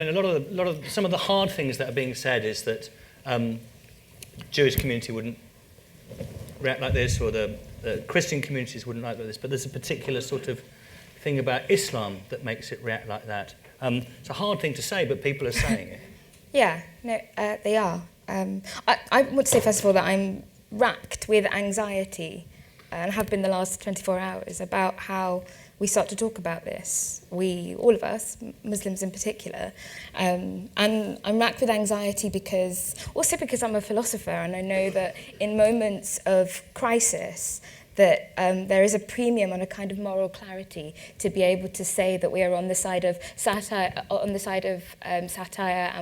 And some of the hard things that are being said is that Jewish community wouldn't react like this, or the Christian communities wouldn't react like this, but there's a particular sort of thing about Islam that makes it react like that. It's a hard thing to say, but people are saying it. Yeah, no, they are. I want to say, first of all, that I'm racked with anxiety, and have been the last 24 hours, about how we start to talk about this. We, all of us, Muslims in particular. And I'm racked with anxiety because I'm a philosopher, and I know that in moments of crisis, that there is a premium on a kind of moral clarity to be able to say that we are on the side of satire, and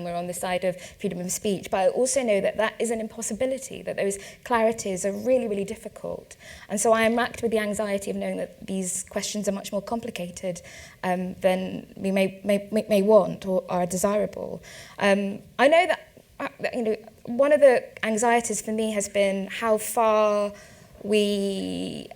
we're on the side of freedom of speech. But I also know that that is an impossibility, that those clarities are really, really difficult. And so I am racked with the anxiety of knowing that these questions are much more complicated than we may want or are desirable. I know that one of the anxieties for me has been how far yesterday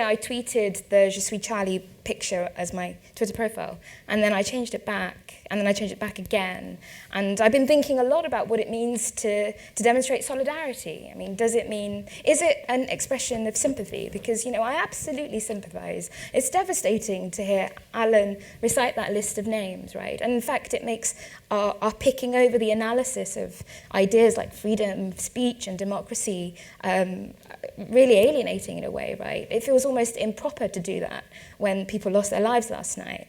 I tweeted the Je suis Charlie picture as my Twitter profile, and then I changed it back, and then I changed it back again. And I've been thinking a lot about what it means to demonstrate solidarity. I mean, is it an expression of sympathy? Because, I absolutely sympathise. It's devastating to hear Alan recite that list of names, right? And in fact, it makes our picking over the analysis of ideas like freedom of speech and democracy really alienating in a way, right? It feels almost improper to do that when people lost their lives last night.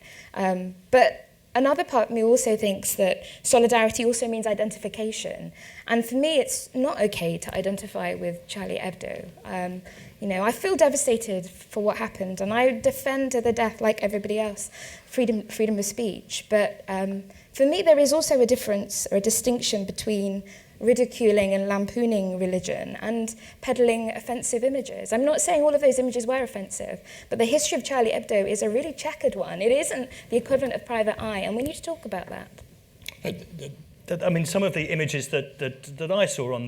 But another part of me also thinks that solidarity also means identification. And for me, it's not okay to identify with Charlie Hebdo. I feel devastated for what happened, and I defend to the death, like everybody else, freedom of speech. But for me, there is also a difference or a distinction between ridiculing and lampooning religion and peddling offensive images. I'm not saying all of those images were offensive, but the history of Charlie Hebdo is a really checkered one. It isn't the equivalent of Private Eye, and we need to talk about that. Some of the images that I saw on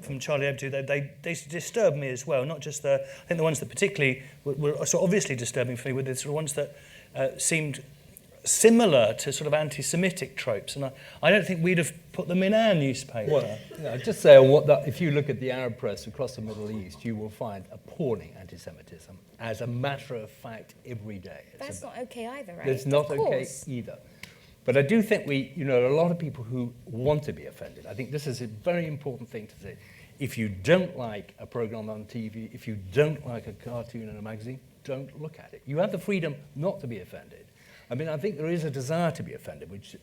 from Charlie Hebdo, they disturb me as well. Not just I think the ones that particularly were so obviously disturbing for me were the sort of ones that seemed similar to sort of anti-Semitic tropes, and I don't think we'd have put them in our newspaper. Well, just say if you look at the Arab press across the Middle East, you will find appalling anti-Semitism as a matter of fact every day. That's not okay either, right? It's not okay either. But I do think a lot of people who want to be offended, I think this is a very important thing to say. If you don't like a program on TV, if you don't like a cartoon in a magazine, don't look at it. You have the freedom not to be offended. I think there is a desire to be offended, which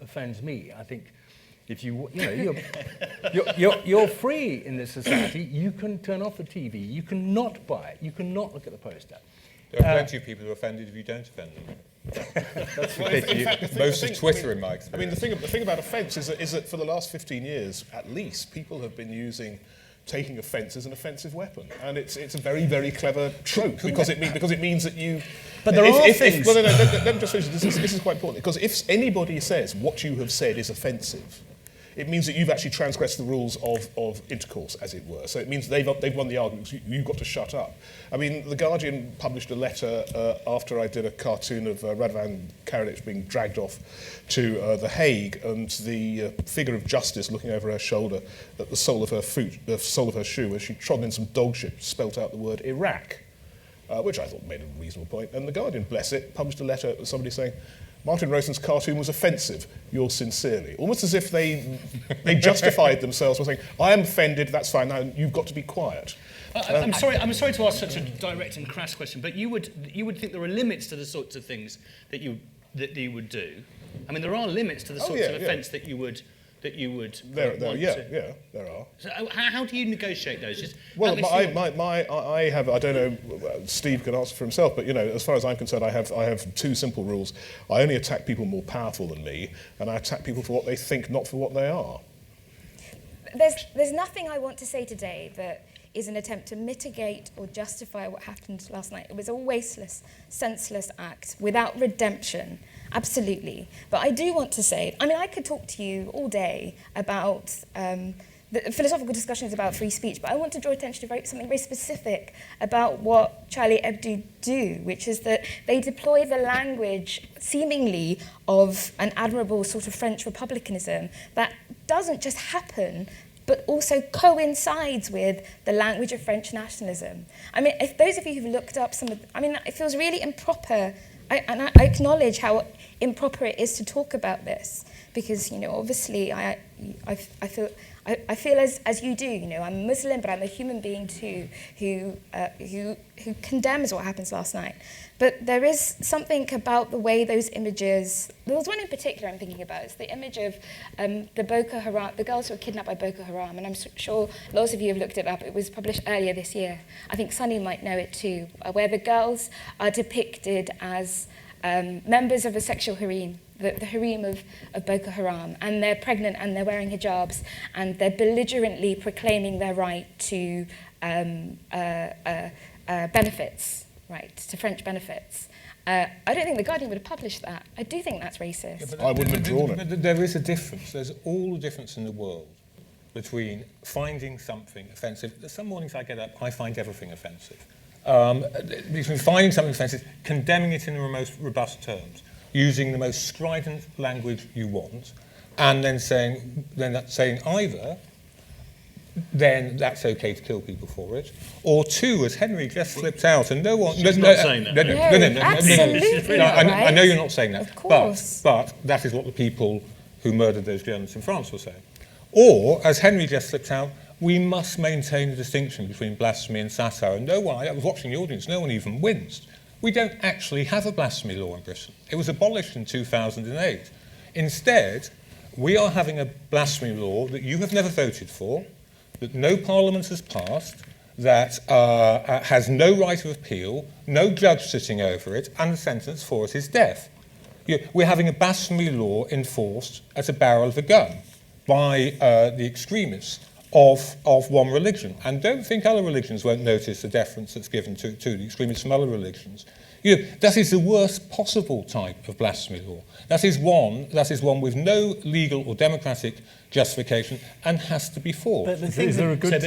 offends me. I think if you're free in this society, you can turn off the TV, you can not buy it, you can not look at the poster. There are plenty of people who are offended if you don't offend them. That's most of Twitter, in my experience. The thing about offence is that for the last 15 years, at least, people have been using taking offence as an offensive weapon, and it's a very, very clever trope because it means that you. But there are things. Let me just finish. This is quite important, because if anybody says what you have said is offensive, it means that you've actually transgressed the rules of intercourse, as it were. So it means they've won the argument. You've got to shut up. The Guardian published a letter after I did a cartoon of Radovan Karadzic being dragged off to The Hague, and the figure of justice looking over her shoulder at the sole of her shoe, as she trod in some dog shit, spelt out the word Iraq, which I thought made a reasonable point. And The Guardian, bless it, published a letter with somebody saying, Martin Rowson's cartoon was offensive, yours sincerely. Almost as if they justified themselves by saying, I am offended, that's fine, now you've got to be quiet. I'm sorry to ask such a direct and crass question, but you would think there are limits to the sorts of things that you would do. There are limits to the sorts of offence that you would there are. So how do you negotiate those? I have, I don't know, Steve can answer for himself, but as far as I'm concerned, I have two simple rules. I only attack people more powerful than me, and I attack people for what they think, not for what they are. There's nothing I want to say today that is an attempt to mitigate or justify what happened last night. It was a wasteless, senseless act without redemption. Absolutely. But I do want to say, I could talk to you all day about the philosophical discussion is about free speech, but I want to draw attention to something very specific about what Charlie Hebdo do, which is that they deploy the language, seemingly, of an admirable sort of French republicanism that doesn't just happen, but also coincides with the language of French nationalism. I mean, if those of you who've looked up some of, it feels really improper, and I acknowledge how improper it is to talk about this, because, obviously I feel as you do, I'm Muslim, but I'm a human being too, who condemns what happens last night. But there is something about the way those images, there was one in particular I'm thinking about, it's the image of the Boko Haram, the girls who were kidnapped by Boko Haram, and I'm sure lots of you have looked it up. It was published earlier this year. I think Sunny might know it too, where the girls are depicted as members of a sexual harem, the harem of Boko Haram, and they're pregnant and they're wearing hijabs, and they're belligerently proclaiming their right to benefits, right, to French benefits. I don't think The Guardian would have published that. I do think that's racist. I wouldn't have drawn it. But there is a difference. There's all the difference in the world between finding something offensive. Some mornings I get up, I find everything offensive. Between finding something offensive, condemning it in the most robust terms, using the most strident language you want, and then saying either then that's okay to kill people for it, or two, as Henry just slipped out, and no one... She's not saying that. Absolutely. I know you're not saying that, of course. but that is what the people who murdered those journalists in France were saying. Or, as Henry just slipped out, we must maintain the distinction between blasphemy and satire. And no one, I was watching the audience, no one even winced. We don't actually have a blasphemy law in Britain. It was abolished in 2008. Instead, we are having a blasphemy law that you have never voted for, that no parliament has passed, that has no right of appeal, no judge sitting over it, and the sentence for it is death. We're having a blasphemy law enforced at a barrel of a gun by the extremists of one religion. And don't think other religions won't notice the deference that's given to the extremists from other religions. That is the worst possible type of blasphemy law. That is one with no legal or democratic justification and has to be fought. Is there a good